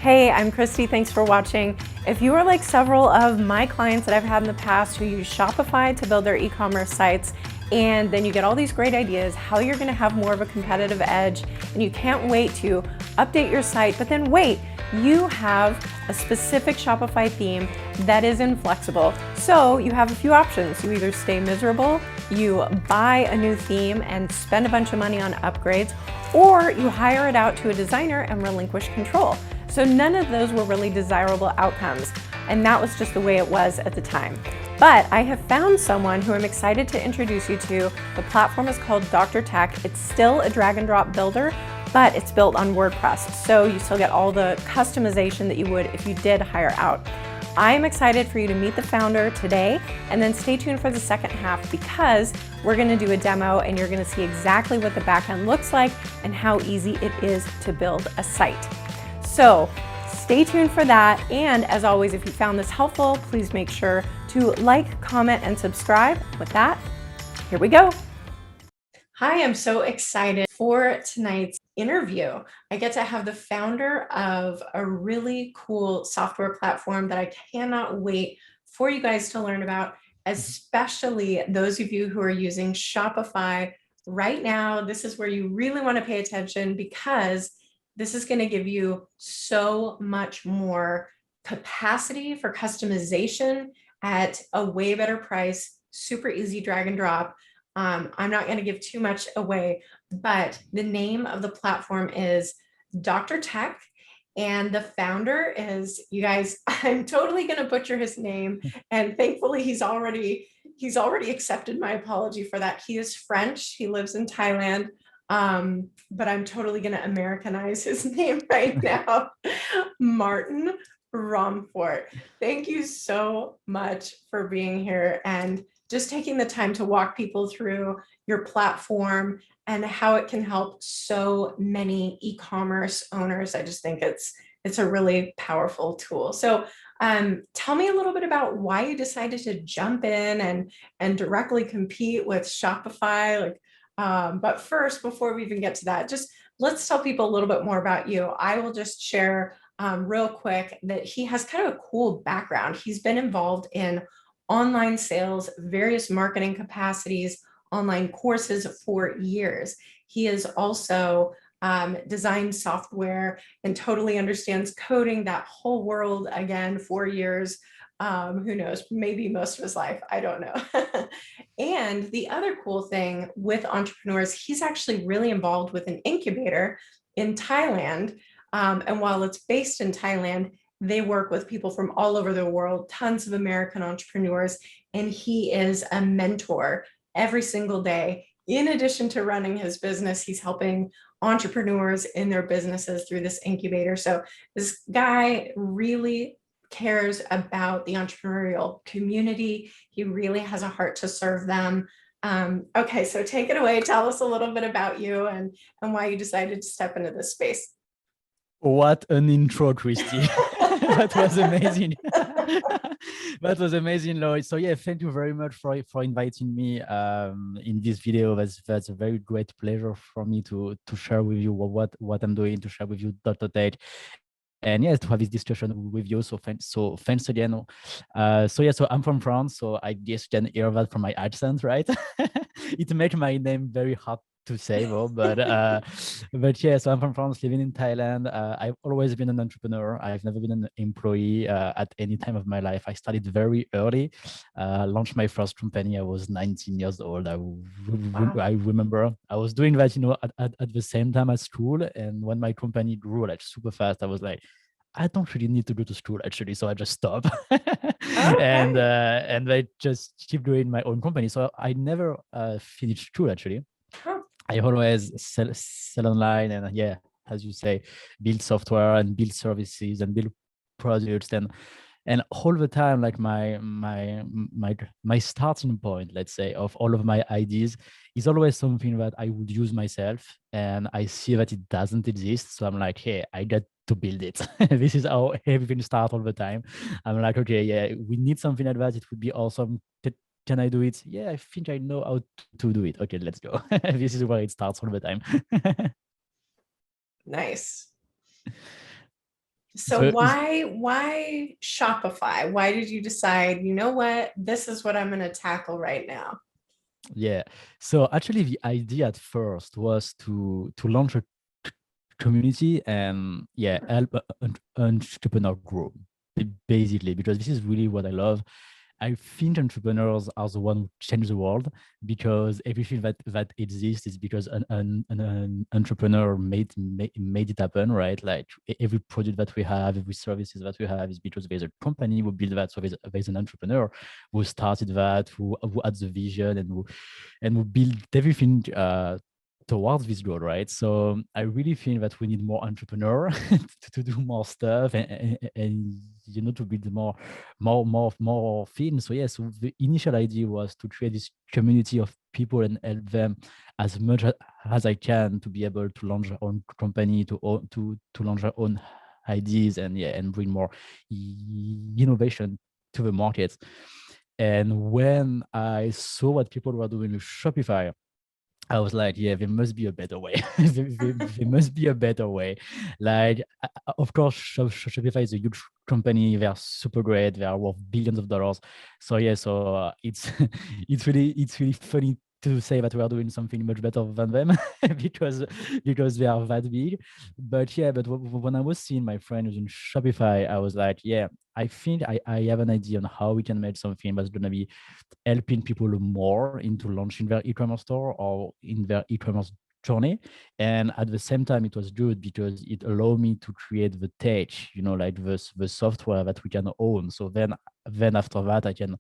Hey, I'm Christy. Thanks for watching. If you are like several of my clients that I've had in the past who use Shopify to build their e-commerce sites, and then you get all these great ideas how you're going to have more of a competitive edge, and you can't wait to update your site, but then wait, you have a specific Shopify theme that is inflexible. So you have a few options. You either stay miserable, you buy a new theme and spend a bunch of money on upgrades, or you hire it out to a designer and relinquish control. So none of those were really desirable outcomes, and that was just the way it was at the time. But I have found someone who I'm excited to introduce you to. The platform is called Dr. Tech. It's still a drag and drop builder, but it's built on WordPress. So you still get all the customization that you would if you did hire out. I'm excited for you to meet the founder today, and then stay tuned for the second half because we're gonna do a demo and you're gonna see exactly what the backend looks like and how easy it is to build a site. So stay tuned for that. And as always, if you found this helpful, please make sure to like, comment, and subscribe. With that, here we go. Hi, I'm so excited for tonight's interview. I get to have the founder of a really cool software platform that I cannot wait for you guys to learn about, especially those of you who are using Shopify right now. This is where you really want to pay attention because this is going to give you so much more capacity for customization at a way better price, super easy drag and drop. I'm not going to give too much away, but the name of the platform is Dr. Tech, and the founder is, you guys, I'm totally going to butcher his name, and thankfully he's already accepted my apology for that. He is French. He lives in Thailand. But I'm totally going to Americanize his name right now. Martin Romfort. Thank you so much for being here and just taking the time to walk people through your platform and how it can help so many e-commerce owners. I just think it's a really powerful tool. So tell me a little bit about why you decided to jump in and directly compete with Shopify. But first, before we even get to that, just let's tell people a little bit more about you. I will just share real quick that he has kind of a cool background. He's been involved in online sales, various marketing capacities, online courses for years. He has also designed software and totally understands coding, that whole world, again, 4 years. Who knows, maybe most of his life, I don't know. And the other cool thing with entrepreneurs, he's actually really involved with an incubator in Thailand. And while it's based in Thailand, they work with people from all over the world, tons of American entrepreneurs, and he is a mentor every single day. In addition to running his business, he's helping entrepreneurs in their businesses through this incubator. So this guy really cares about the entrepreneurial community. He really has a heart to serve them. Okay, so take it away. Tell us a little bit about you and why you decided to step into this space. What an intro, Christy. That was amazing. That was amazing, Lloyd. So yeah, thank you very much for inviting me in this video. That's a very great pleasure for me to share with you what I'm doing, to share with you Dr. Tech. And yes, to have this discussion with you. So thanks again. So I'm from France. So I guess you can hear that from my accent, right? It makes my name very hard to say, though. But yeah, so I'm from France, living in Thailand. I've always been an entrepreneur. I've never been an employee at any time of my life. I started very early. Launched my first company. I was 19 years old. I remember I was doing that, at the same time at school. And when my company grew like super fast, I was like, I don't really need to go to school actually, so I just stop. And I just keep doing my own company. So I never finished school actually. I always sell online and yeah, as you say, build software and build services and build products and all the time, like my starting point, let's say, of all of my ideas is always something that I would use myself, and I see that it doesn't exist. So I'm like, hey, I got to build it. This is how everything starts all the time. I'm like, okay, yeah, we need something like that. It would be awesome. Can I do it? Yeah, I think I know how to do it. Okay, let's go. This is where it starts all the time. Nice. So So why Shopify? Why did you decide, you know what, this is what I'm going to tackle right now? yeah, so actually the idea at first was to launch a community and yeah, help entrepreneur grow basically, because this is really what I love. I think entrepreneurs are the one who change the world, because everything that exists is because an entrepreneur made it happen, right? Like every product that we have, every services that we have is because there's a company who built that. So there's an entrepreneur who started that, who had the vision, and who built everything towards this goal, right? So I really think that we need more entrepreneur to do more stuff, and to build more things. So yeah, so the initial idea was to create this community of people and help them as much as I can to be able to launch their own company, to launch their own ideas, and yeah, and bring more innovation to the market. And when I saw what people were doing with Shopify, I was like, yeah, there must be a better way. There must be a better way. Like, of course, Shopify is a huge company. They are super great. They are worth billions of dollars. So yeah, so it's it's really funny to say that we are doing something much better than them because they are that big. But yeah, but when I was seeing my friend using Shopify, I was like, yeah, I think I have an idea on how we can make something that's gonna be helping people more into launching their e-commerce store or in their e-commerce journey. And at the same time, it was good because it allowed me to create the tech, like the software that we can own. So then after that, I can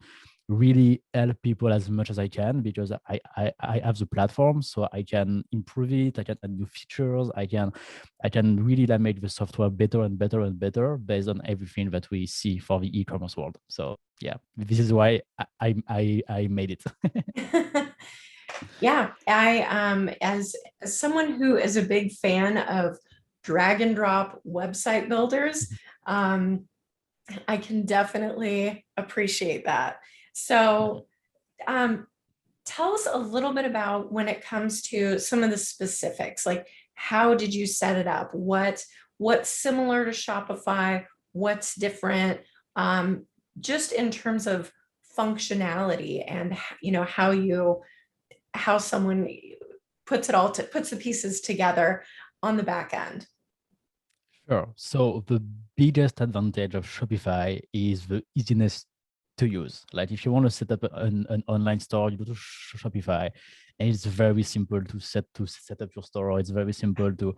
really help people as much as I can, because I have the platform, so I can improve it. I can add new features. I can really like make the software better and better and better based on everything that we see for the e-commerce world. So yeah, this is why I made it. Yeah, I as someone who is a big fan of drag and drop website builders, um, I can definitely appreciate that. So, um, tell us a little bit about when it comes to some of the specifics, like how did you set it up? What's similar to Shopify? What's different? Um, just in terms of functionality and how someone puts the pieces together on the back end. Sure. So the biggest advantage of Shopify is the easiness to use. Like if you want to set up an online store, you go to Shopify, and it's very simple to set up your store. It's very simple to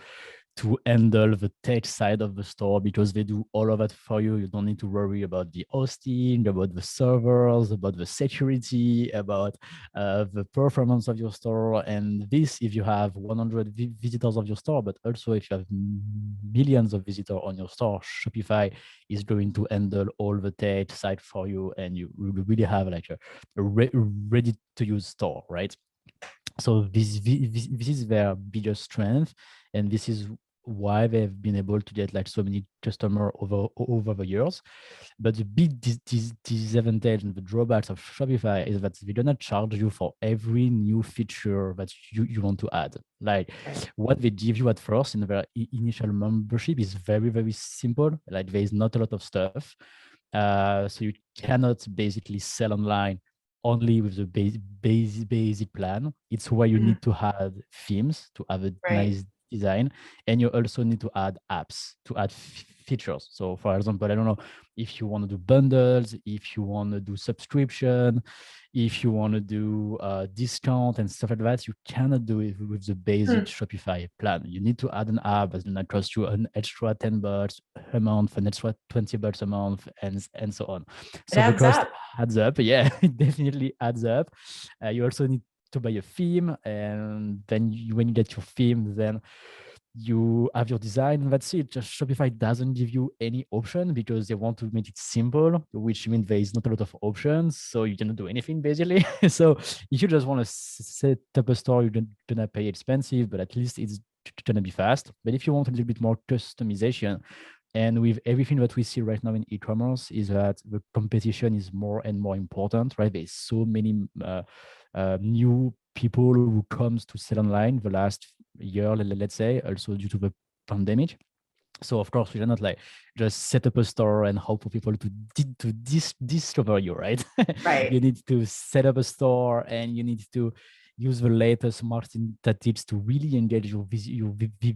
handle the tech side of the store, because they do all of that for you. You don't need to worry about the hosting, about the servers, about the security, about the performance of your store. And this, if you have 100 visitors of your store, but also if you have millions of visitors on your store, Shopify is going to handle all the tech side for you, and you really have like a ready to use store, right? So this is their biggest strength, and this is why they've been able to get like so many customers over the years. But the big disadvantage and the drawbacks of Shopify is that they're gonna charge you for every new feature that you want to add. Like Right. what they give you at first in their initial membership is very, very simple. Like there is not a lot of stuff. So you cannot basically sell online only with the basic plan. It's where you Mm, need to add themes to have a right. nice design, and you also need to add apps to add features. So for example, I don't know if you want to do bundles, if you want to do subscription, if you want to do discount and stuff like that, you cannot do it with the basic Mm, Shopify plan. You need to add an app that's going to cost you an extra $10 a month, an extra $20 a month, and so on. it So the adds cost up. adds up. Yeah, it definitely adds up. You also need to buy a theme, and then when you get your theme, then you have your design, and that's it. Just Shopify doesn't give you any option because they want to make it simple, which means there is not a lot of options, so you cannot do anything basically. So if you just want to set up a store, you're gonna pay expensive, but at least it's gonna be fast. But if you want a little bit more customization, and with everything that we see right now in e-commerce, is that the competition is more and more important, right? There's so many new people who comes to sell online the last year, let's say, also due to the pandemic. So of course we cannot like just set up a store and hope for people to discover you, right? Right. You need to set up a store and you need to use the latest marketing tactics to really engage your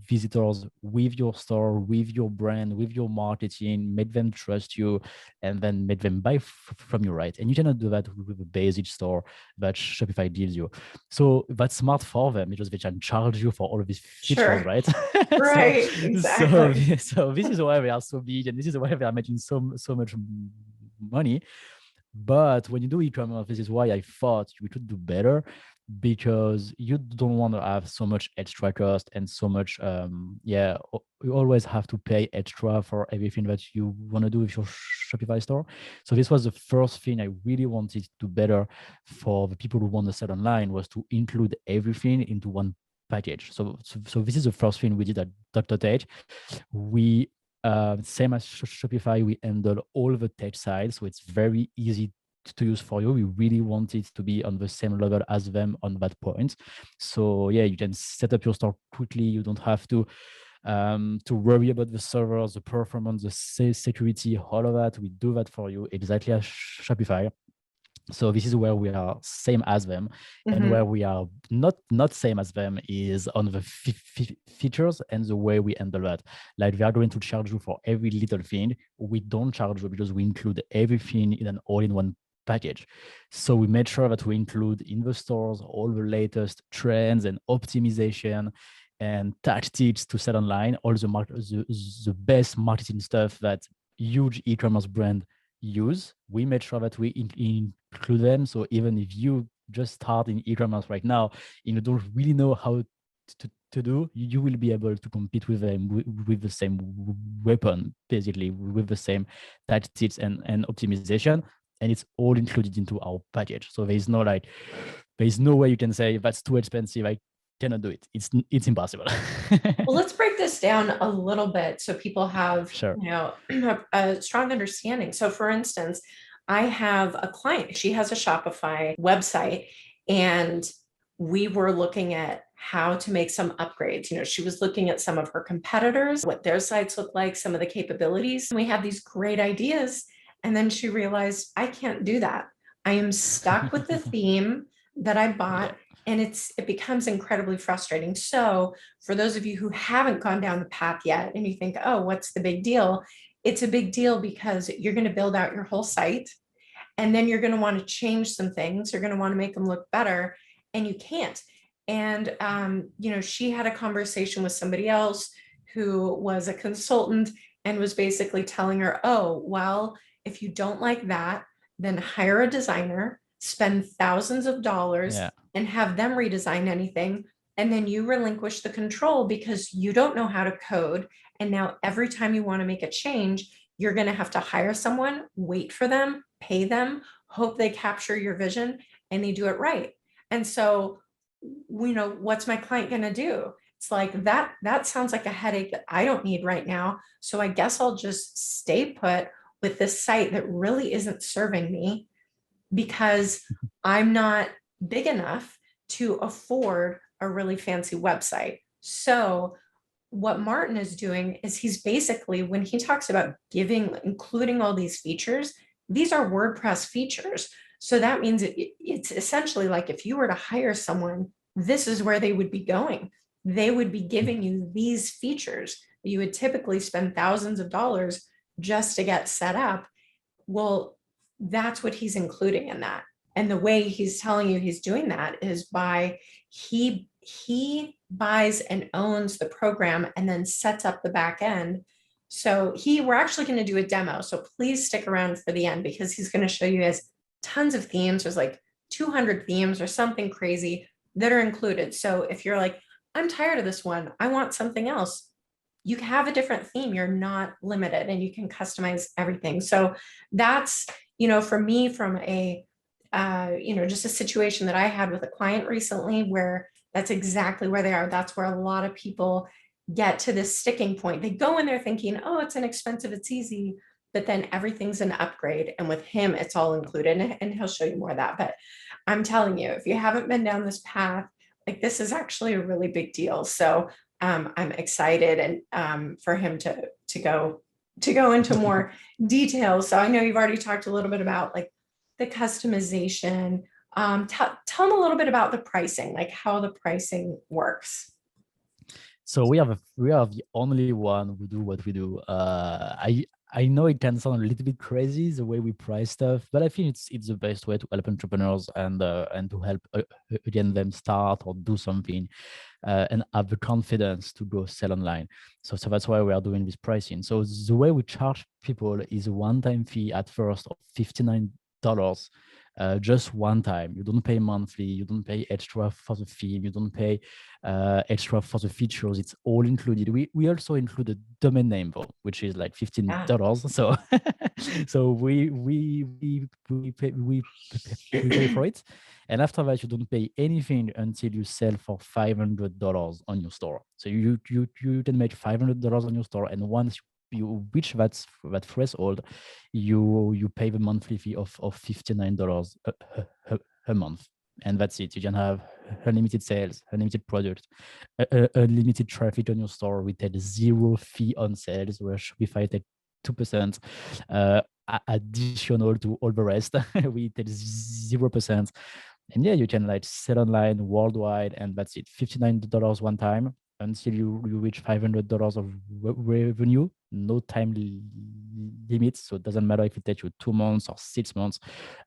visitors with your store, with your brand, with your marketing, make them trust you, and then make them buy from you, right? And you cannot do that with a basic store that Shopify gives you. So that's smart for them because they can charge you for all of these features, Sure. right? so Right. so Exactly. so this is why they are so big, and this is why they are making so much money. But when you do e-commerce, this is why I thought we could do better, because you don't want to have so much extra cost and so much you always have to pay extra for everything that you want to do with your Shopify store. So this was the first thing I really wanted to do better for the people who want to sell online, was to include everything into one package. So this is the first thing we did at Dr. Tech. We same as Shopify, we handle all the tech sides, so it's very easy to use for you. We really want it to be on the same level as them on that point. So yeah, you can set up your store quickly. You don't have to worry about the servers, the performance, the security, all of that. We do that for you exactly as Shopify. So this is where we are same as them, and Hmm. where we are not same as them is on the features and the way we handle that. Like, they are going to charge you for every little thing. We don't charge you because we include everything in an all-in-one package. So we made sure that we include in the stores all the latest trends and optimization and tactics to sell online, all the best marketing stuff that huge e-commerce brand use. We made sure that we include them. So even if you just start in e-commerce right now and you don't really know how to do, you will be able to compete with them with the same weapon, basically, with the same tactics and optimization. And it's all included into our package. So there's no way you can say that's too expensive, I cannot do it. It's impossible. Well, let's break this down a little bit so people have, Sure. a strong understanding. So, for instance, I have a client, she has a Shopify website, and we were looking at how to make some upgrades. She was looking at some of her competitors, what their sites look like, some of the capabilities. We had these great ideas. And then she realized, I can't do that. I am stuck with the theme that I Yeah. bought, and it becomes incredibly frustrating. So, for those of you who haven't gone down the path yet and you think, oh, what's the big deal? It's a big deal because you're going to build out your whole site, and then you're going to want to change some things. You're going to want to make them look better, and you can't. And, she had a conversation with somebody else who was a consultant and was basically telling her, oh, well, if you don't like that, then hire a designer, spend thousands of dollars, Yeah. and have them redesign anything. And then you relinquish the control because you don't know how to code. And now every time you want to make a change, you're going to have to hire someone, wait for them, pay them, hope they capture your vision, and they do it right. And so, what's my client going to do? It's like that sounds like a headache that I don't need right now. So I guess I'll just stay put with this site that really isn't serving me because I'm not big enough to afford a really fancy website. So what Martin is doing is he's basically, when he talks about including all these features, these are WordPress features. So that means it's essentially like if you were to hire someone, this is where they would be going. They would be giving you these features. You would typically spend thousands of dollars just to get set up. Well, that's what he's including in that. And the way he's telling you he's doing that is by he buys and owns the program and then sets up the back end. So we're actually going to do a demo. So please stick around for the end because he's going to show you guys tons of themes. There's like 200 themes or something crazy that are included. So if you're like, I'm tired of this one, I want something else, you have a different theme. You're not limited and you can customize everything. So that's, for me, from a, just a situation that I had with a client recently where that's exactly where they are. That's where a lot of people get to this sticking point. They go in there thinking, oh, it's inexpensive, it's easy, but then everything's an upgrade. And with him, it's all included. And he'll show you more of that. But I'm telling you, if you haven't been down this path, like this is actually a really big deal. So I'm excited and for him to go into more details. So I know you've already talked a little bit about like the customization. Tell them a little bit about the pricing, like how the pricing works. So we are the only one who do what we do. I know it can sound a little bit crazy the way we price stuff, but I think it's the best way to help entrepreneurs and to help again them start or do something and have the confidence to go sell online. So that's why we are doing this pricing. So the way we charge people is a one-time fee at first of $59. Just one time. You don't pay monthly. You don't pay extra for the fee. You don't pay extra for the features. It's all included. We also include a domain name though, which is like $15. So so we pay for it, and after that you don't pay anything until you sell for $500 on your store. So you can make $500 on your store, and once you reach that threshold, you pay the monthly fee of $59 a month, and that's it. You can have unlimited sales, unlimited product, unlimited traffic on your store. We take zero fee on sales, where Shopify take 2%. Additional to all the rest, we take 0%. And yeah, you can like sell online worldwide, and that's it. $59 one time until you reach $500 of revenue. No time limit, so it doesn't matter if it takes you 2 months or 6 months.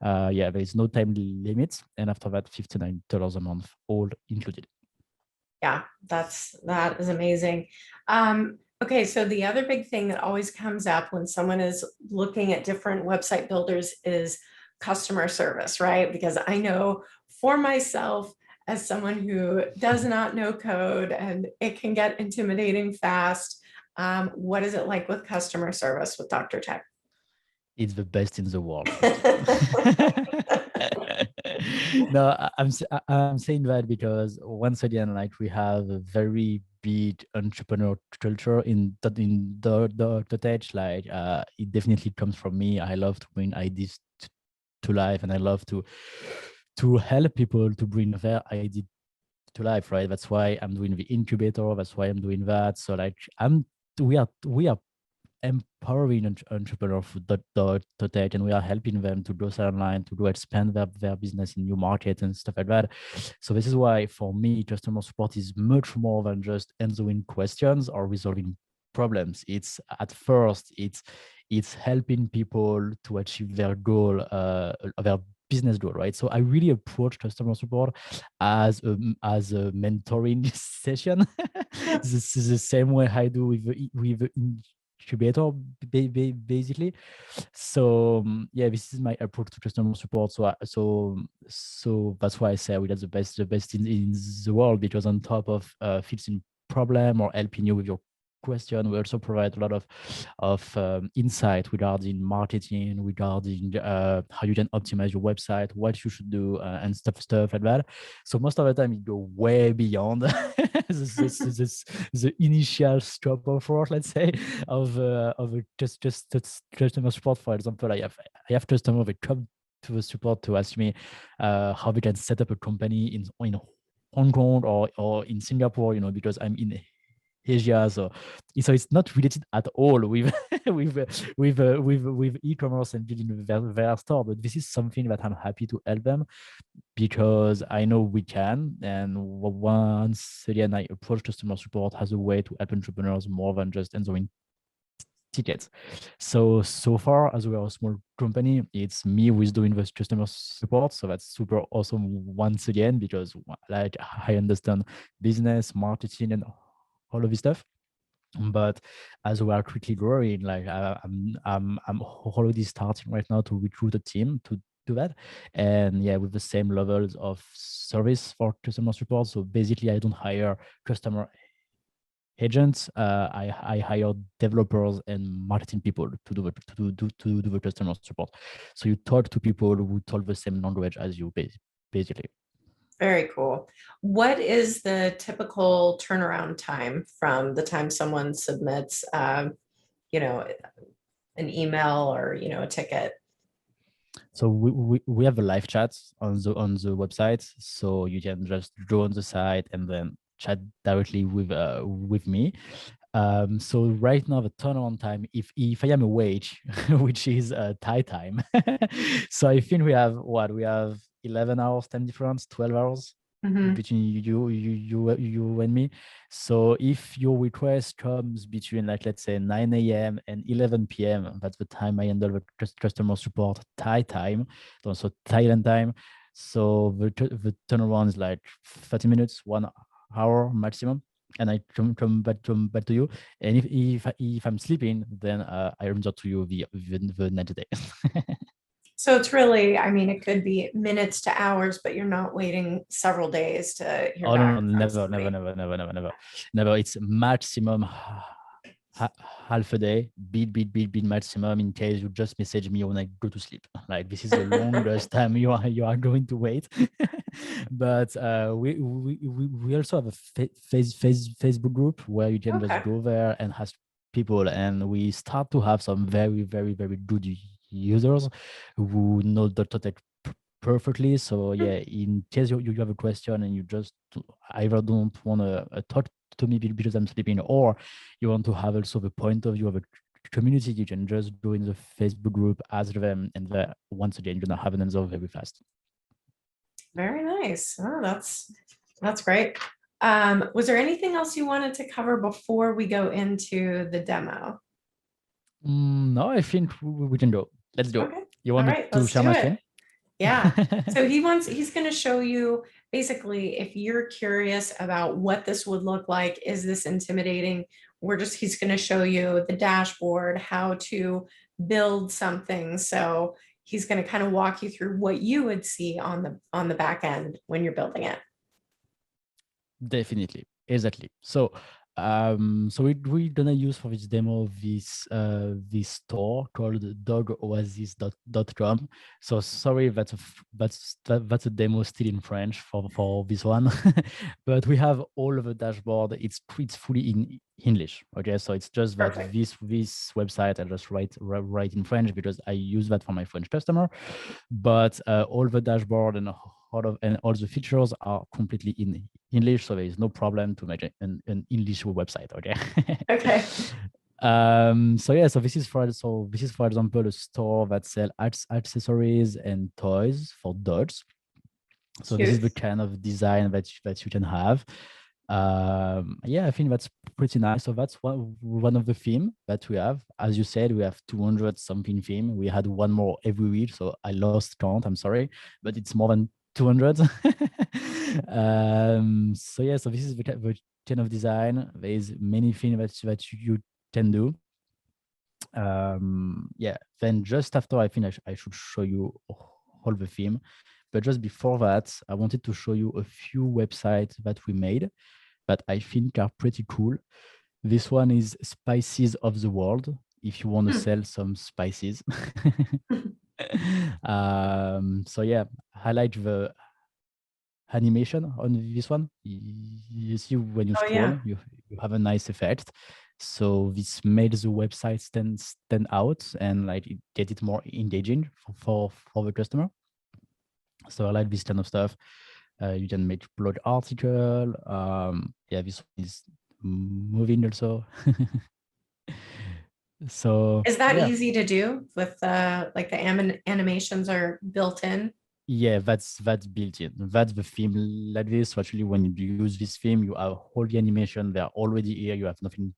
Yeah, there is no time limit, and after that, $59 a month, all included. Yeah, that is amazing. Okay, so the other big thing that always comes up when someone is looking at different website builders is customer service, right? Because I know for myself, as someone who does not know code and it can get intimidating fast, what is it like with customer service with Dr. Tech? It's the best in the world. No, I'm saying that because once again, like we have a very big entrepreneur culture in the tech. Like it definitely comes from me. I love to bring ideas to life, and I love to help people to bring their idea to life. Right. That's why I'm doing the incubator. That's why I'm doing that. So like we are empowering entrepreneurs to tech, and we are helping them to grow online, to go expand their business in new markets and stuff like that. So this is why for me, customer support is much more than just answering questions or resolving problems. It's at first it's helping people to achieve their goal, their business goal, right? So I really approach customer support as a mentoring session. This is the same way I do with incubator, basically. So yeah, this is my approach to customer support. So that's why I say we are the best in the world, because on top of fixing problem or helping you with your question, we also provide a lot of insight regarding marketing, regarding how you can optimize your website, what you should do, and stuff like that. So most of the time it go way beyond the initial scope of work, let's say, of just customer support. For example, I have customers that come to the support to ask me how we can set up a company in Hong Kong or in Singapore, because I'm in Asia. So it's not related at all with with e-commerce and building their store. But this is something that I'm happy to help them, because I know we can. And once again, I approach customer support as a way to help entrepreneurs more than just answering tickets. So far, as we are a small company, it's me who is doing the customer support. So that's super awesome once again, because like I understand business, marketing, and all of this stuff. But as we are quickly growing, like I'm already starting right now to recruit a team to do that. And yeah, with the same levels of service for customer support. So basically, I don't hire customer agents. I hire developers and marketing people to do the customer support. So you talk to people who talk the same language as you, basically. Very cool. What is the typical turnaround time from the time someone submits, you know, an email or, a ticket? So we have a live chat on the website, so you can just go on the site and then chat directly with me. So right now the turnaround time, if I am awake, which is Thai time, so I think we have 11 hours time difference, 12 hours between you and me. So if your request comes between, like, let's say 9 a.m. and 11 p.m., that's the time I handle the customer support Thai time, also Thailand time. So the turnaround is like 30 minutes, 1 hour maximum. And I come back to you. And if I'm sleeping, then I answer to you the next day. So it's really, I mean, it could be minutes to hours, but you're not waiting several days to hear Oh no, back no, from never, somebody. never. It's maximum half a day, beat maximum, in case you just message me when I go to sleep. Like, this is the longest time you are going to wait. But we also have a Facebook group where you can just Okay. go there and ask people, and we start to have some very, very, very good users who know the topic perfectly. So yeah, in case you have a question and you just either don't want to talk to me because I'm sleeping, or you want to have also the point of view of a community, you can just go in the Facebook group, ask them, and once again, you're gonna have an answer very fast. Very nice. Oh, that's great. Was there anything else you wanted to cover before we go into the demo? No, I think we can go. Let's go. Okay. You All want me right, to let's share do my it. screen? Yeah. So he's going to show you basically, if you're curious about what this would look like, is this intimidating? He's going to show you the dashboard, how to build something. So he's going to kind of walk you through what you would see on the back end when you're building it. Definitely, exactly. So, so we're gonna use for this demo this store called dogoasis.com. So sorry, that's a demo still in French for this one, but we have all of the dashboard. It's fully in English. Okay, so it's just that Perfect. this website I just write in French because I use that for my French customer, but all the dashboard and all the features are completely in English, so there is no problem to make an English website. Okay. Okay. So yeah, so this is for example a store that sells accessories and toys for dogs. So this is Cute. the kind of design that you can have. Yeah, I think that's pretty nice. So that's one of the theme that we have. As you said, we have 200 something theme. We had one more every week, so I lost count. I'm sorry, but it's more than 200. So yeah, so this is the kind of design. There is many things that you can do. Yeah, then just after, I think I should show you all the theme. But just before that, I wanted to show you a few websites that we made that I think are pretty cool. This one is Spices of the World, if you want to sell some spices. So yeah, highlight the animation on this one. You see when you Oh yeah. scroll, you have a nice effect. So this made the website stand out and like get it more engaging for the customer. So I like this kind of stuff. You can make blog article. Yeah, this one is moving also. So Is that yeah, easy to do with like the animations are built in? yeah, that's built in. That's the theme like this. So actually, when you use this theme, you have all the animation. They're already here. You have nothing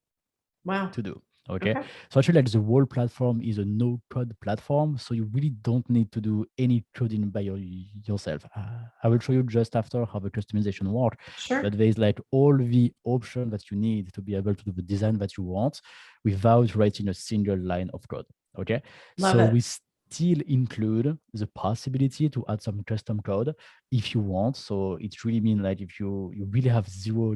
Wow. to do. Okay. Okay. So actually, like, the whole platform is a no code platform. So you really don't need to do any coding by yourself. I will show you just after how the customization works. Sure. But there's like all the options that you need to be able to do the design that you want without writing a single line of code. Okay. Love So it. we still include the possibility to add some custom code if you want. So it really means like if you really have zero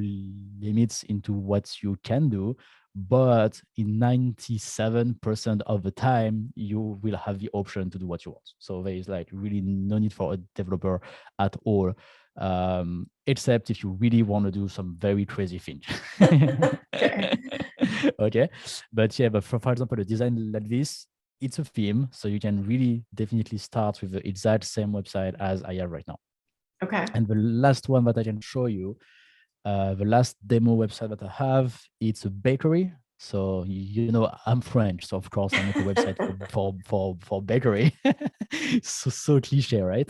limits into what you can do, but in 97% of the time you will have the option to do what you want. So there is like really no need for a developer at all, except if you really want to do some very crazy thing. Okay. Okay, but yeah, but for example, a design like this, it's a theme, so you can really definitely start with the exact same website as I have right now. Okay. And the last one that I can show you, The last demo website that I have, it's a bakery. So you know I'm French, so of course I make a website for bakery. So cliche, right?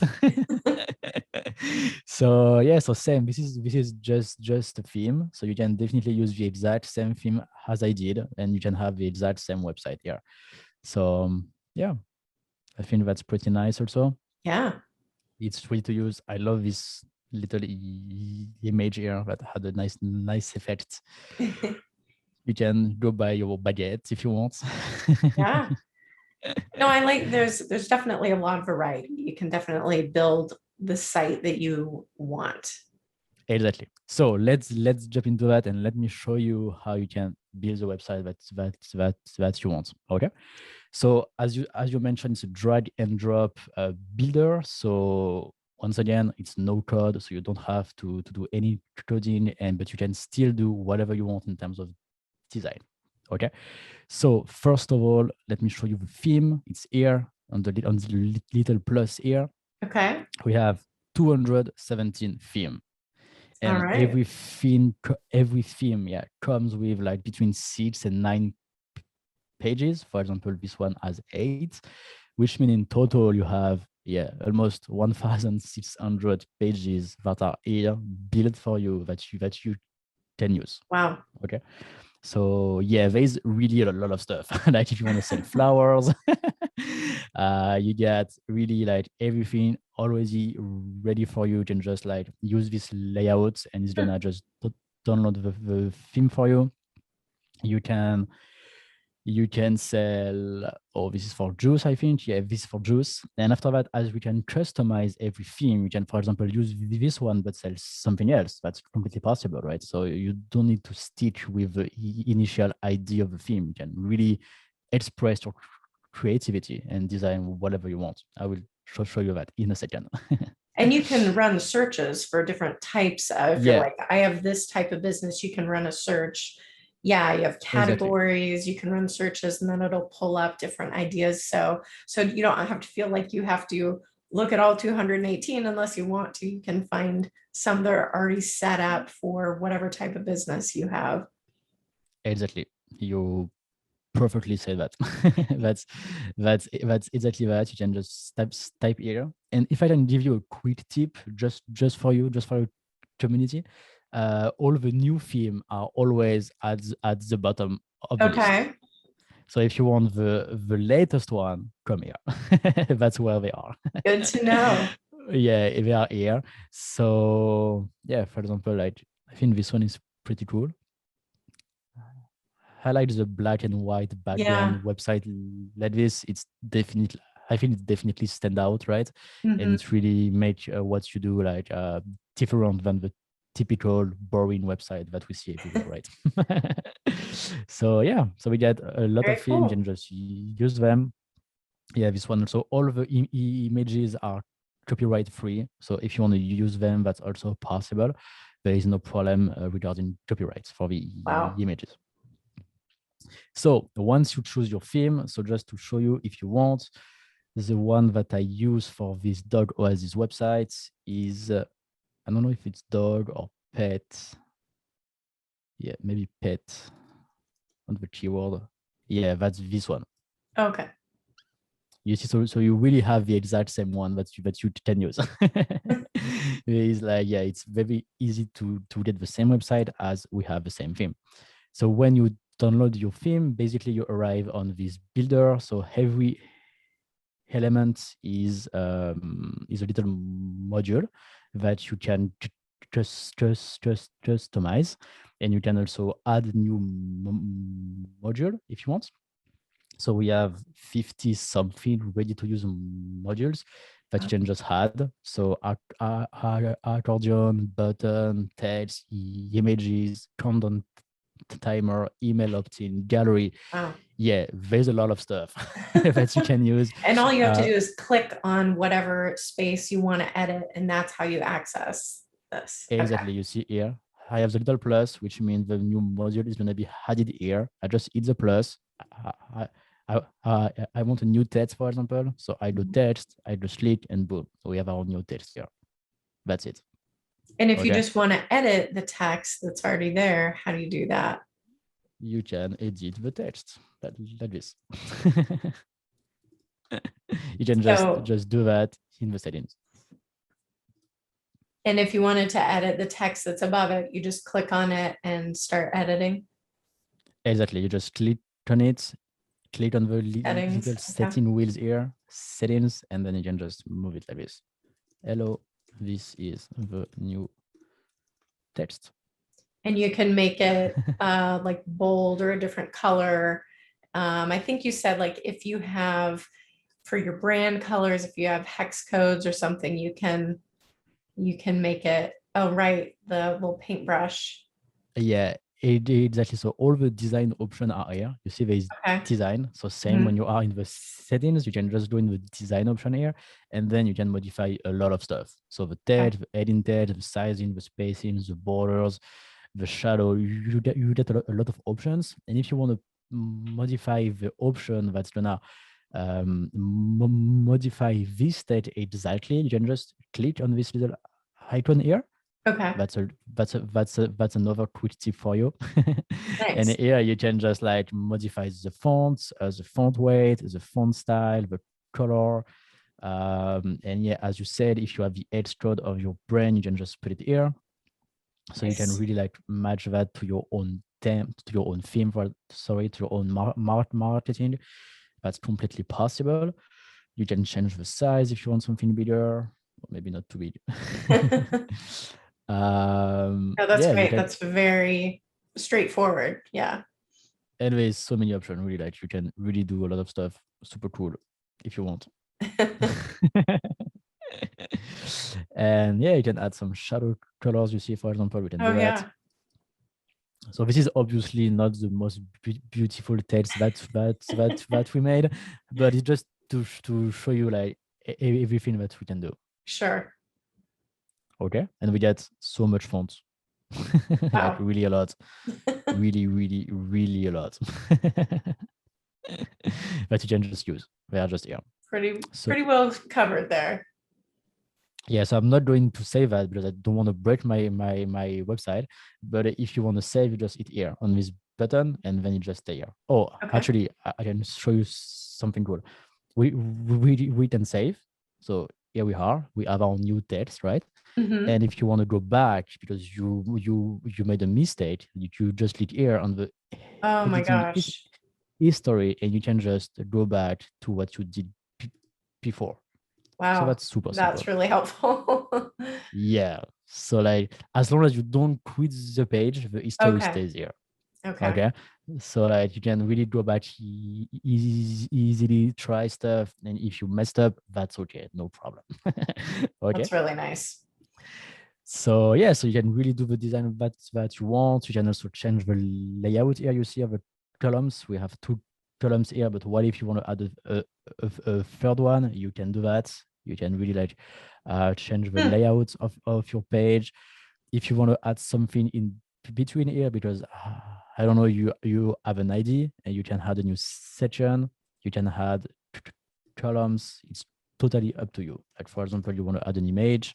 So yeah, so same. This is just a theme. So you can definitely use the exact same theme as I did, and you can have the exact same website here. So yeah, I think that's pretty nice also. Yeah. It's free to use. I love this little image here that had a nice effect. You can go buy your baguette if you want. Yeah. No, I like there's definitely a lot of variety. You can definitely build the site that you want. Exactly. So let's jump into that and let me show you how you can build a website that you want. Okay. So as you mentioned, it's a drag and drop builder. So once again, it's no code, so you don't have to do any coding, but you can still do whatever you want in terms of design. Okay. So first of all, let me show you the theme. It's here on the little plus here. Okay. We have 217 theme, All and right. every theme, yeah, comes with like between 6 and 9 pages. For example, this one has 8, which means in total you have almost 1,600 pages that are here built for you that you can use. Wow. Okay. So yeah, there's really a lot of stuff. Like if you want to sell flowers, you get really like everything already ready for you. You can just like use this layout and it's gonna just download the theme for you. You can sell, oh, this is for juice, I think. Yeah, this is for juice. And after that, as we can customize every theme, you can, for example, use this one but sell something else. That's completely possible, right? So you don't need to stick with the initial idea of the theme. You can really express your creativity and design whatever you want. I will show you that in a second. And you can run searches for different types of, if you're Yeah, like, I have this type of business, you can run a search. Yeah, you have exactly. categories, you can run searches, and then it'll pull up different ideas. So you don't have to feel like you have to look at all 218 unless you want to. You can find some that are already set up for whatever type of business you have. Exactly. You perfectly say that. That's exactly that. You can just type here. And if I can give you a quick tip, just for you, just for your community, all the new theme are always at the bottom of the list. Okay, So if you want the latest one, come here. That's where they are. good to know. Yeah, they are here. So yeah, for example, like I think this one is pretty cool. I like the black and white Yeah. background website like this. It's definitely, I think it definitely stand out, right? And Mhm. it's really make what you do like different than the typical boring website that we see everywhere, right? So yeah, so we get a lot of Very things. You cool. can just use them. Yeah, this one also. All of the images are copyright free. So if you want to use them, that's also possible. There is no problem regarding copyrights for the Wow. images. So once you choose your theme, so just to show you if you want, the one that I use for this dog oasis website is, I don't know if it's dog or pet. Yeah, maybe pet on the keyword. Yeah, that's this one. Okay. You see, so you really have the exact same one that you can use. It's like, yeah, it's very easy to get the same website as we have the same theme. So when you download your theme, basically you arrive on this builder. So every element is a little module that you can just customize, and you can also add new module if you want. So we have 50 something ready to use modules that you can just add. So accordion, button, text, images, countdown timer, email opt-in, gallery. Wow. Yeah, there's a lot of stuff that you can use. And all you have to Uh, do is click on whatever space you want to edit, and that's how you access this. Okay. exactly, you see here, I have the little plus, which means the new module is going to be added here. I just hit the plus. I, I want a new text, for example. So I do text, I just click, and boom, we have our new text here. That's it. And if you Okay, just want to edit the text that's already there, how do you do that? you can edit the text like this. You can So, just do that in the settings. and if you wanted to edit the text that's above it, you just click on it and start editing Exactly. You just click on it, click on the settings. little Okay. setting wheels here, settings, and then you can just move it like this. Hello, this is the new text. And you can make it like bold or a different color. I think you said like if you have for your brand colors, if you have hex codes or something, you can make it. Oh, right, the little paintbrush. Yeah, exactly. So all the design options are here. You see there is Okay. design. So same when Mhm. you are in the settings, you can just go in the design option here, and then you can modify a lot of stuff. So the Okay. text, the heading text, the sizing, the spacing, the borders, the shadow. You get a lot of options. And if you want to modify the option that's gonna modify this state exactly, you can just click on this little icon here. Okay. That's another quick tip for you. And Nice. here you can just like modify the fonts, the font weight, the font style, the color. And yeah, as you said, if you have the edge code of your brand, you can just put it here. So you can Nice. really like match that to your own theme, to your own theme, to your own marketing. That's completely possible. You can change the size if you want something bigger, or maybe not too big. No, that's Yeah, you great. can. That's very straightforward. Yeah. Anyways, so many options. Really, like you can really do a lot of stuff. Super cool if you want. And yeah, you can add some shadow colors. You see, for example, we can Oh do that. yeah. So this is obviously not the most beautiful text that we made, but it's just to show you like everything that we can do. Sure. Okay, and we get so much font, like Wow. really a lot, really a lot. That you can just use. They are just here. Pretty So pretty well covered there. yeah, so I'm not going to save that because I don't want to break my website. But if you want to save, you just hit here on this button and then you just stay here. Oh, Okay. actually, I can show you something cool. We can save. So here we are. We have our new text, right? Hmm. And if you want to go back because you made a mistake, you just click here on the Oh my editing gosh. history, and you can just go back to what you did before. So Wow. that's super That's simple. really helpful. Yeah. So like as long as you don't quit the page, the history Okay. stays here. Okay. Okay. So like you can really go back easily, try stuff. And if you messed up, that's okay. No problem. Okay. That's really nice. So yeah, so you can really do the design that you want. You can also change the layout here. You see of the columns. We have two columns here, but what if you want to add a third one? You can do that. You can really like change the Hmm. layout of your page. If you want to add something in between here, because I don't know, you have an ID and you can add a new section. You can add columns. It's totally up to you. Like for example, you want to add an image.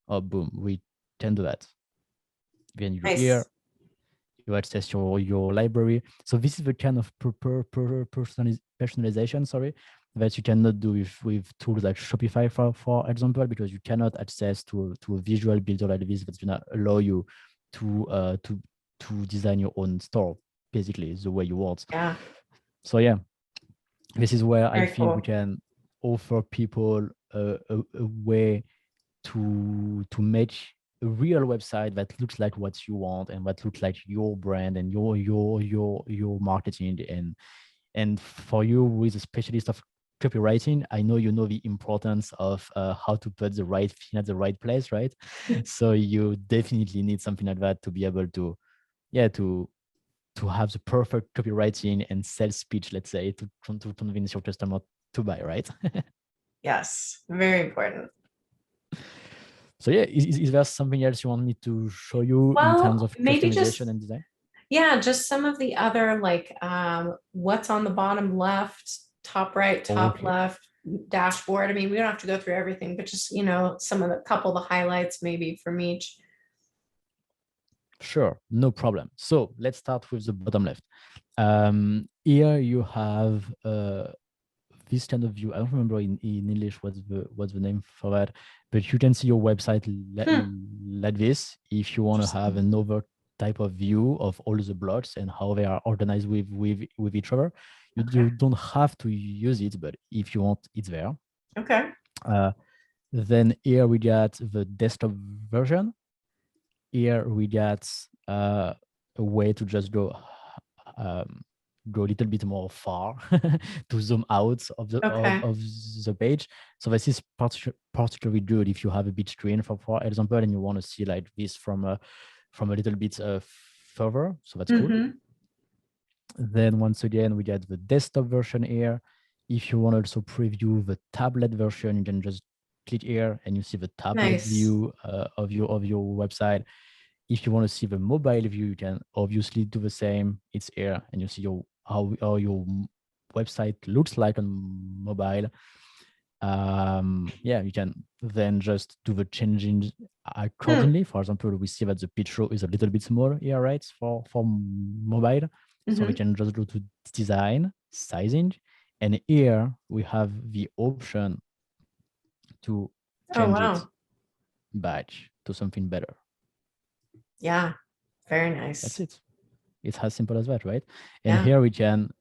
Oh, boom, we can do that. Then you go here, Nice. you access your library. So this is the kind of personalization, sorry, that you cannot do with tools like Shopify, for example, because you cannot access to a visual builder like this that's gonna allow you to design your own store, basically, the way you want. Yeah. So yeah, this is where I Very think we cool. can offer people a way to make a real website that looks like what you want and that looks like your brand and your marketing. And for you who is a specialist of copywriting, I know you know the importance of how to put the right thing at the right place, right? So you definitely need something like that to be able to, yeah, to have the perfect copywriting and sales speech, let's say, to convince your customer to buy, right? Yes. Very important. So yeah, is there something else you want me to show you in terms Well, of maybe customization just and design? yeah, just some of the other like what's on the bottom left, top right, top Okay. left. dashboard? I mean, we don't have to go through everything, but just, some of the couple of the highlights maybe from each. Sure, no problem. So let's start with the bottom left. Here you have this kind of view. I don't remember in English what's the name for that, but you can see your website like this. If you want to have another type of view of all the blocks and how they are organized with each other, you don't have to use it, but if you want, it's there. Okay. Then here we got the desktop version. Here we got a way to just go a little bit more far to zoom out of the page. So this is particularly good if you have a big screen, for example, and you want to see like this from a little bit further. So that's cool. Then once again, we get the desktop version here. If you want to also preview the tablet version, you can just click here and you see the tablet view of your website. If you want to see the mobile view, you can obviously do the same. It's here, and you see how your website looks like on mobile. You can then just do the changing accordingly. For example, we see that the picture is a little bit small here, right, for mobile. So we can just go to design, sizing, and here we have the option to change it back to something better. Yeah, very nice. That's it. It's as simple as that, right? And here we can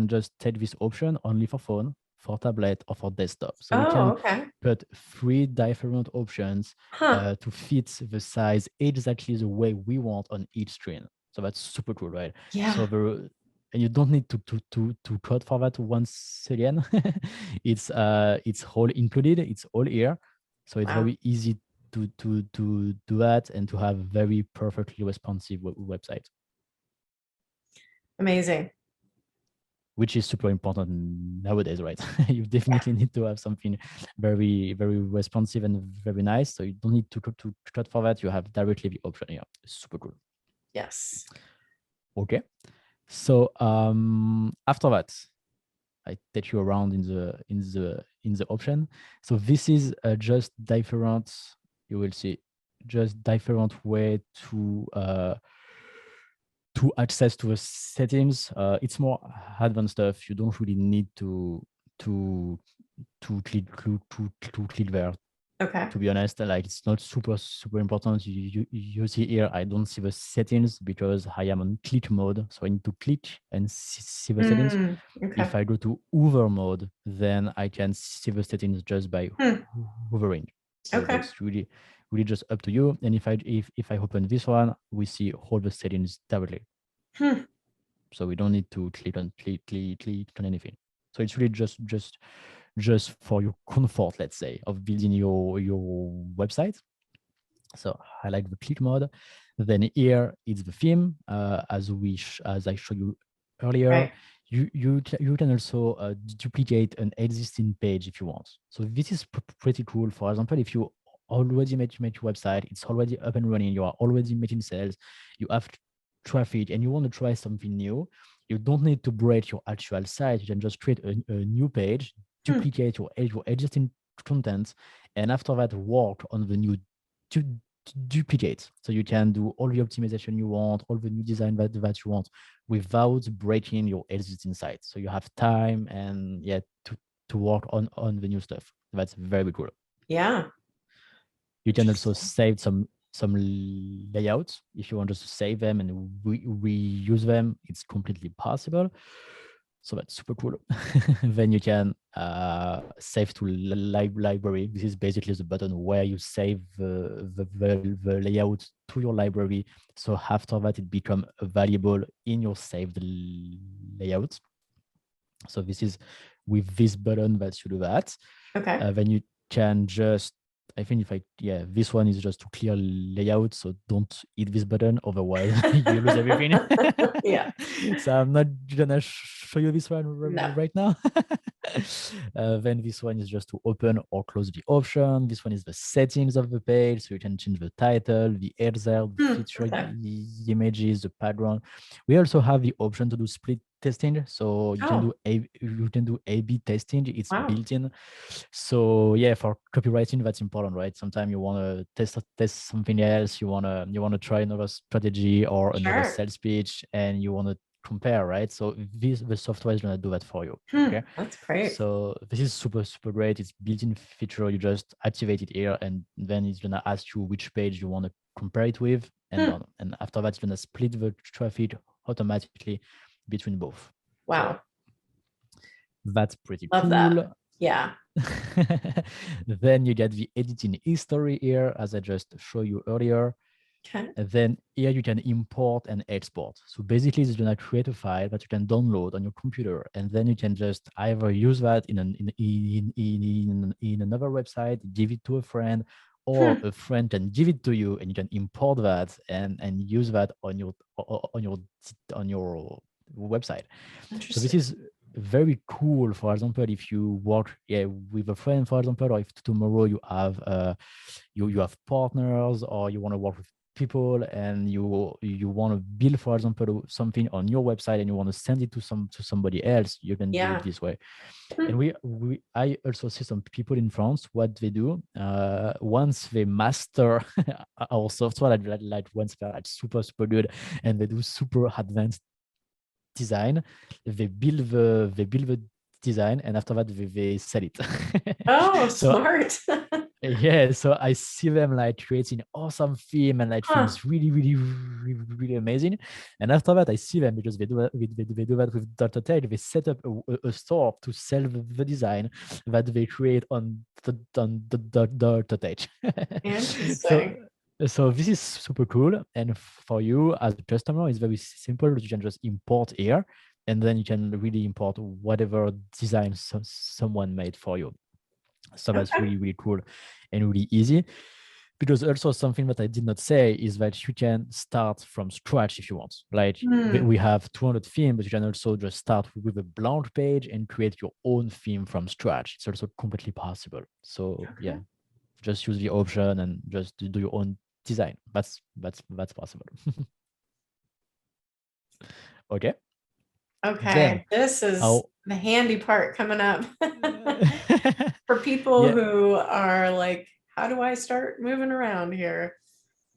just take this option only for phone, for tablet, or for desktop. So we can put 3 different options to fit the size exactly the way we want on each screen. So that's super cool, right? Yeah. So and you don't need to code for that once again. It's all included. It's all here. So it's very easy to do that and to have very perfectly responsive website. Amazing. Which is super important nowadays, right? You definitely need to have something very, very responsive and very nice. So you don't need to cut for that. You have directly the option here. Super cool. Yes. Okay. So after that, I take you around in the option. So this is just different. You will see just different way to access to the settings. It's more advanced stuff. You don't really need to click there. Okay. To be honest, like it's not super important. You see here, I don't see the settings because I am on click mode. So I need to click and see the settings. Okay. If I go to hover mode, then I can see the settings just by hovering. So that's really just up to you. And if I open this one, we see all the settings directly. So we don't need to click on anything. So it's really just for your comfort, let's say, of building your website. So I like the click mode. Then here it's the theme, as I showed you earlier. Right. You can also duplicate an existing page if you want. So this is pretty cool. For example, if you already made your website, it's already up and running, you are already making sales, you have traffic, and you want to try something new, you don't need to break your actual site. You can just create a new page, duplicate your existing content, and after that work on the new duplicate. So you can do all the optimization you want, all the new design that you want without breaking your existing site. So you have time and to work on the new stuff. That's very cool. Yeah. You can also save some layouts if you want just to save them and reuse them. It's completely possible. So that's super cool. Then you can save to library. This is basically the button where you save the layout to your library. So after that, it becomes valuable in your saved layout. So this is with this button that you do that. Okay. Then you can just, I think this one is just to clear layout. So don't hit this button, otherwise you lose everything. Yeah. So I'm not gonna show you this one right now. Then this one is just to open or close the option. This one is the settings of the page. So you can change the title, the header, the feature images, the background. We also have the option to do split testing. So Oh, you can do A/B testing. It's wow. built in. So yeah, for copywriting, that's important, right? Sometimes you want to test something else. You wanna try another strategy or another Sure. sales pitch, and you want to compare, right? So the software is gonna do that for you. Okay. That's great. So this is super great. It's built-in feature. You just activate it here, and then it's gonna ask you which page you want to compare it with, and Hmm. done. And after that, it's gonna split the traffic automatically between both. So Wow. that's pretty Love that. cool. Yeah. Then you get the editing history here, as I just showed you earlier. Okay. And then here you can import and export. So basically, it's gonna create a file that you can download on your computer, and then you can just either use that in another website, give it to a friend, or Hmm. a friend can give it to you, and you can import that and use that on your website. So this Interesting. is very cool. For example, if you work with a friend, for example, or if tomorrow you have you have partners, or you want to work with people, and you want to build, for example, something on your website, and you want to send it to somebody else, you can do it Yeah. this way. Hmm. And I also see some people in France, what they do, once they master our software, like once they're like super good, and they do super advanced design, they build the design, and after that they sell it. Oh, So smart. yeah, so I see them like creating awesome theme and like Huh. themes really amazing. And after that, I see them because they do that with Dr. Tech. They set up a store to sell the design that they create on the Dr. Tech. So Interesting. so this is super cool. And for you as a customer, it's very simple. You can just import here, and then you can really import whatever design someone made for you. So that's Okay. really cool and really easy. Because also something that I did not say is that you can start from scratch if you want. Like Hmm. we have 200 themes, but you can also just start with a blank page and create your own theme from scratch. It's also completely possible. So yeah, Okay. just use the option and just do your own design. That's possible. Okay. Then Okay. This is I'll the handy part coming up for people yeah. who are like, how do I start moving around here?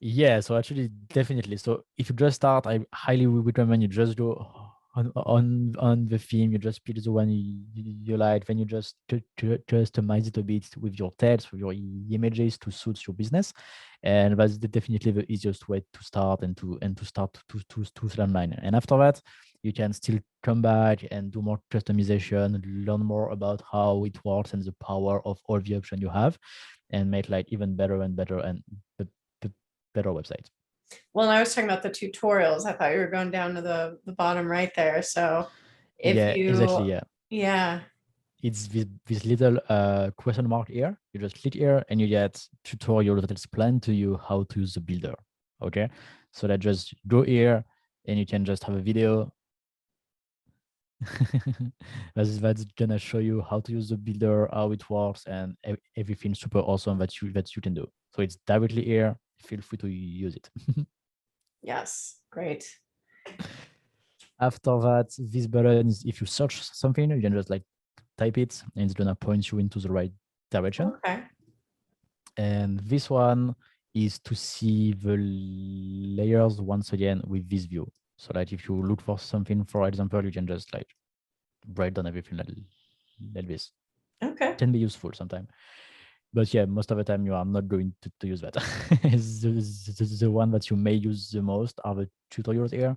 Yeah, so actually, definitely. So if you just start, I highly would recommend you just go on the theme. You just pick the one you like, then you just customize it a bit with your text, with your images to suit your business, and that's definitely the easiest way to start and to start to sell online. And after that, you can still come back and do more customization, learn more about how it works and the power of all the options you have, and make like even better and better and better website. Well, and I was talking about the tutorials. I thought you were going down to the bottom right there. So if Yeah, exactly. you, Yeah, yeah, it's this little question mark here. You just click here, and you get tutorial that explain to you how to use the builder. Okay, so that just go here, and you can just have a video that's gonna show you how to use the builder, how it works, and everything super awesome that you can do. So it's directly here. Feel free to use it. yes, great. After that, this button is if you search something, you can just like type it, and it's gonna point you into the right direction. Okay. And this one is to see the layers once again with this view. So like if you look for something, for example, you can just like break down everything like this. Okay. Can be useful sometimes. But yeah, most of the time you are not going to use that. The one that you may use the most are the tutorials here,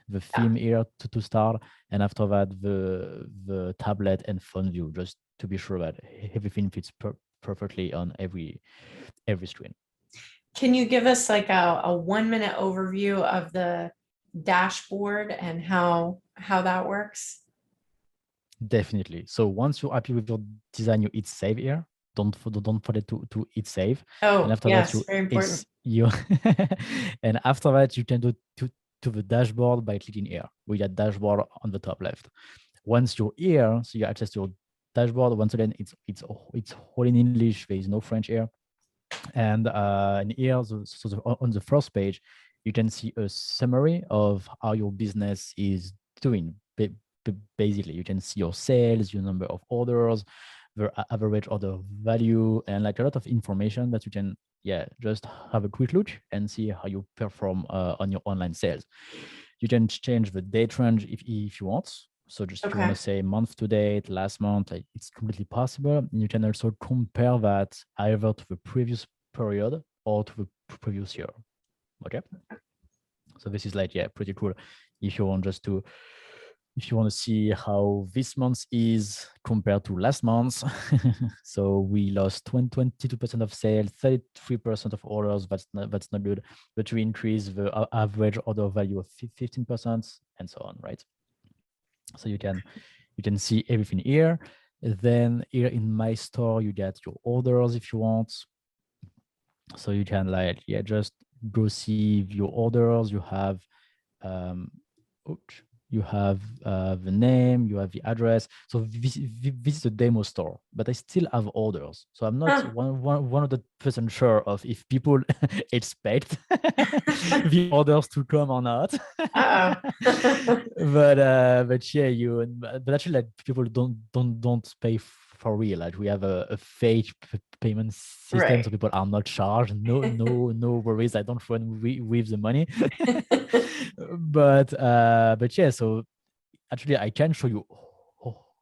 the Yeah. theme here to start, and after that the tablet and phone view, just to be sure that everything fits perfectly on every screen. Can you give us like a 1 minute overview of the dashboard and how that works? Definitely. So once you're happy with your design, you hit save here. Don't forget to hit save, and Oh, after that yes, you very important. it's you, and after that you can go to the dashboard by clicking here. We got dashboard on the top left. Once you're here, so you access your dashboard. Once again, it's all in English. There is no French here, and here, on the first page, you can see a summary of how your business is doing. basically you can see your sales, your number of orders, the average order value, and like a lot of information that you can just have a quick look and see how you perform on your online sales. You can change the date range if you want. So just if you want to say month to date, last month, like, it's completely possible. And you can also compare that either to the previous period or to the previous year. Okay. So this is like, pretty cool. If you want if you want to see how this month is compared to last month. So we lost 22% of sales, 33% of orders. That's not good. But we increase the average order value of 15% and so on, right? So you can see everything here. Then here in my store, you get your orders if you want. So you can just go see your orders. You have you have the name, you have the address. So this is a demo store, but I still have orders. So I'm not 100% sure of if people expect the orders to come or not. But actually, like, people don't pay for real. Like, we have a fake payment system, so people are not charged. No worries. I don't run with the money. But so actually I can show you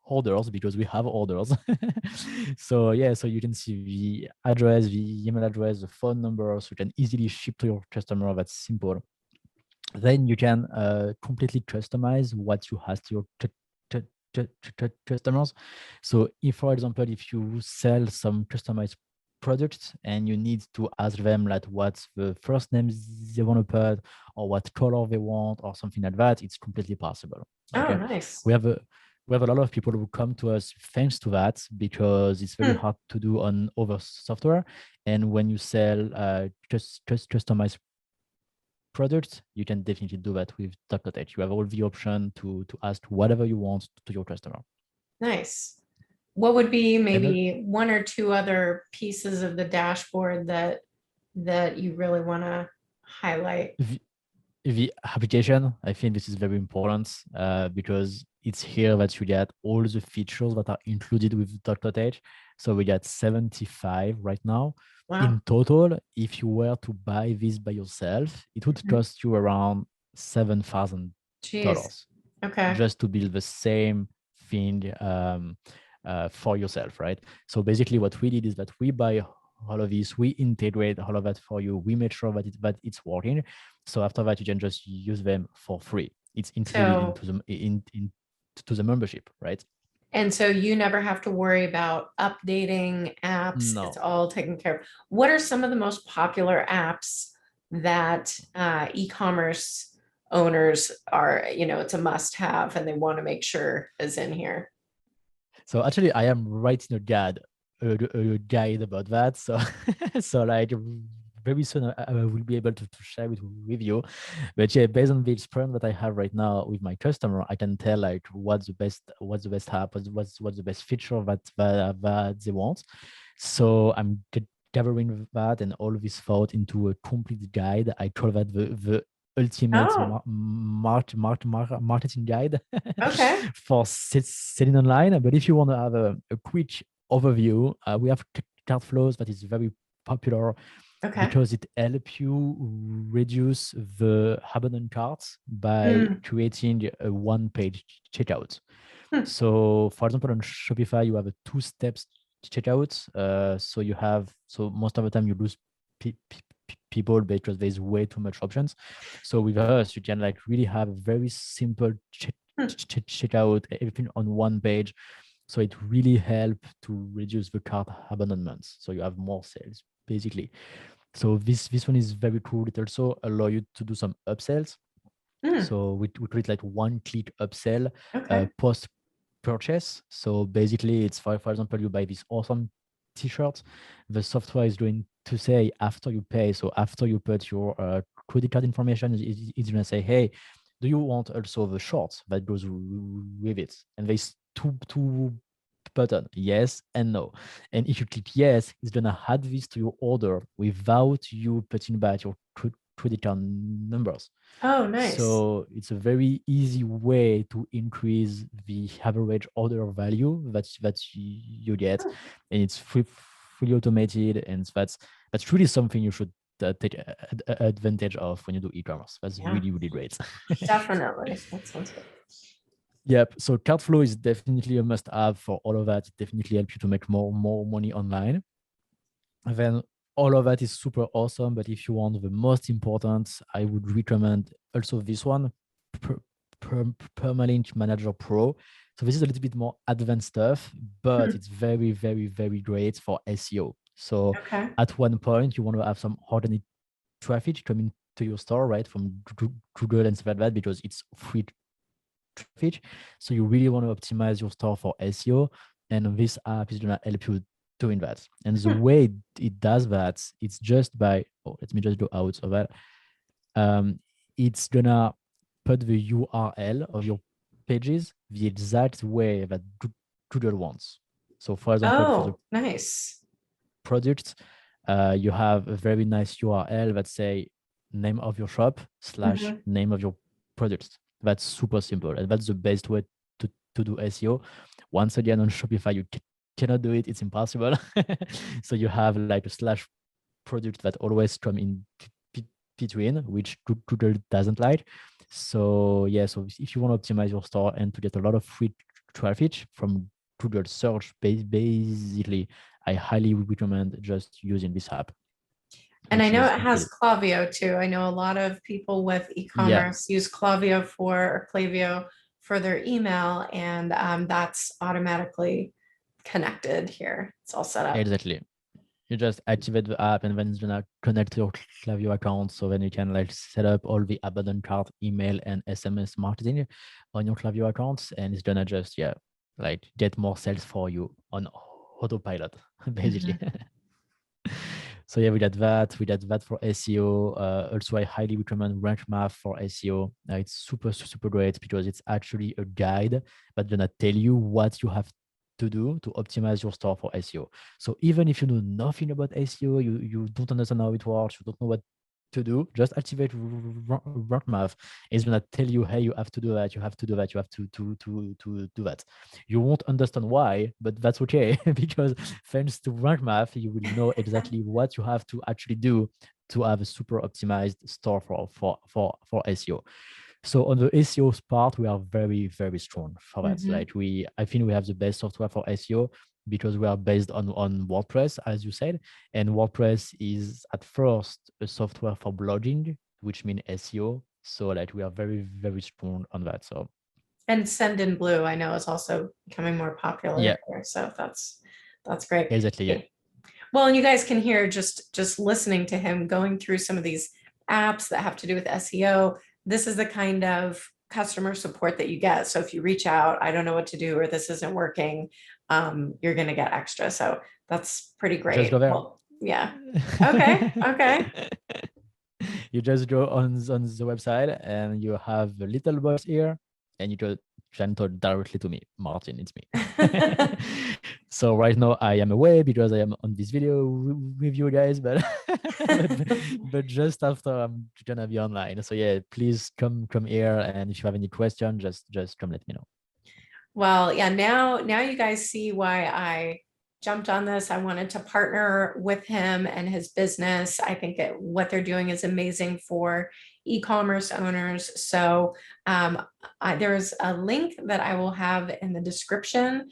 orders because we have orders. So so you can see the address, the email address, the phone number, so you can easily ship to your customer. That's simple. Then you can completely customize what you ask your customers. So if, for example, if you sell some customized products and you need to ask them like what's the first name they want to put or what color they want or something like that, it's completely possible. Okay? Nice. We have a lot of people who come to us thanks to that, because it's very hard to do on other software. And when you sell just customized products, you can definitely do that with Talk.h. You have all the option to ask whatever you want to your customer. Nice. What would be maybe one or two other pieces of the dashboard that you really want to highlight? The application, I think this is very important because it's here that you get all the features that are included with Talk.h. So we got 75 right now. Wow. In total, if you were to buy this by yourself, it would cost you around $7,000. Okay. Just to build the same thing for yourself, right? So basically what we did is that we buy all of this, we integrate all of that for you, we make sure that it's working. So after that, you can just use them for free. It's included into the membership, right? And so you never have to worry about updating apps. No. It's all taken care of. What are some of the most popular apps that e-commerce owners are, it's a must-have and they want to make sure is in here? So actually, I am writing a guide about that. So like very soon I will be able to share it with you. But based on the experience that I have right now with my customer, I can tell like what's the best app, what's the best feature that they want. So I'm gathering that and all this thought into a complete guide. I call that the ultimate marketing guide for selling online. But if you want to have a quick overview, we have cart flows that is very popular because it helps you reduce the abandoned carts by creating a one-page checkout. So for example, on Shopify, you have a two-step checkout. So most of the time you lose people because there's way too much options. So with us, you can like really have a very simple checkout, everything on one page. So it really helps to reduce the cart abandonments. So you have more sales basically. So this one is very cool. It also allows you to do some upsells. So we create like one-click upsell post purchase. So basically, it's for example, you buy this awesome T-shirt, the software is going to say after you pay. So after you put your credit card information, it's going to say, hey, do you want also the shorts that goes with it? And there's two button, yes and no. And if you click yes, it's gonna add this to your order without you putting back your credit card numbers. Oh, nice. So it's a very easy way to increase the average order value that you get, and it's fully automated, and that's really something you should take advantage of when you do e-commerce. That's Yeah, really great. definitely. That sounds good. Yep. So card flow is definitely a must-have for all of that. It definitely helps you to make more money online. And then all of that is super awesome. But if you want the most important, I would recommend also this one, Permalink Manager Pro. So this is a little bit more advanced stuff, but it's very great for SEO. So Okay. at one point, you want to have some organic traffic coming to your store, right, from Google and stuff like that, because it's free traffic. So you really want to optimize your store for SEO, and this app is gonna help you doing that. And the way it does that, it's just by let me just go out of that. It's gonna put the URL of your pages the exact way that Google wants. So, for example, for the Oh, nice. product, you have a very nice URL that say name of your shop / name of your product. That's super simple, and that's the best way to do SEO. Once again, on Shopify, you cannot do it; it's impossible. So you have like a slash product that always come in between, which Google doesn't like. So yeah, so if you want to optimize your store and to get a lot of free traffic from Google search, basically, I highly recommend just using this app. And I Which know is it has incredible. Klaviyo too. I know a lot of people with Yeah, e-commerce use Klaviyo or Klaviyo for their email, and that's automatically connected here. It's all set up. exactly. You just activate the app and then it's gonna connect to your Klaviyo account. So then you can like set up all the abandoned cart email and SMS marketing on your Klaviyo account, and it's gonna just like get more sales for you on autopilot, basically. So yeah, we did that. We did that for SEO. Also, I highly recommend Rank Math for SEO. It's super great because it's actually a guide that's gonna tell you what you have to do to optimize your store for SEO. So even if you know nothing about SEO, you don't understand how it works, you don't know what to do, just activate Rank Math. It's gonna tell you, hey, you have to do that, you have to do that, you have to do that. You won't understand why, but that's okay because thanks to Rank Math, you will know exactly what you have to actually do to have a super optimized store for SEO. So on the SEO part, we are very strong for that. Mm-hmm. Like I think we have the best software for SEO because we are based on WordPress, as you said, and WordPress is at first a software for blogging, which means SEO. So like we are very strong on that. So And Send in Blue, I know, is also becoming more popular yeah, here. So that's great. exactly. Yeah, Well, and you guys can hear just listening to him going through some of these apps that have to do with SEO. This is the kind of customer support that you get. So if you reach out, I don't know what to do, or this isn't working, you're going to get extra. So that's pretty just great. go there. Well, yeah. Okay. Okay. You just go on the website and you have a little box here and you just can talk directly to me. Martin, it's me. So right now I am away because I am on this video with you guys, but but just after I'm gonna be online. So yeah, please come here, and if you have any question, just come let me know. Well, yeah, now you guys see why I jumped on this. I wanted to partner with him and his business. I think what they're doing is amazing for e-commerce owners. So there's a link that I will have in the description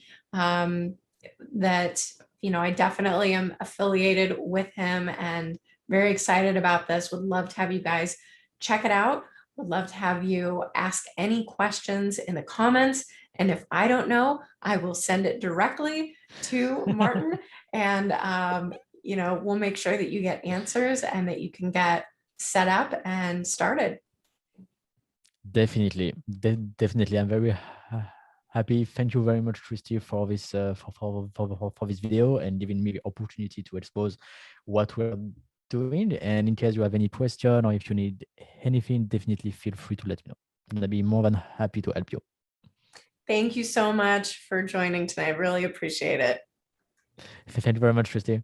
that, I definitely am affiliated with him and very excited about this. Would love to have you guys check it out. Would love to have you ask any questions in the comments. And if I don't know, I will send it directly to Martin, and we'll make sure that you get answers and that you can get set up and started. Definitely, definitely. I'm very happy. Thank you very much, Christy, for this for this video and giving me the opportunity to expose what we're doing. And in case you have any question or if you need anything, definitely feel free to let me know. I'm gonna be more than happy to help you. Thank you so much for joining tonight. I really appreciate it. Thank you very much, Christy.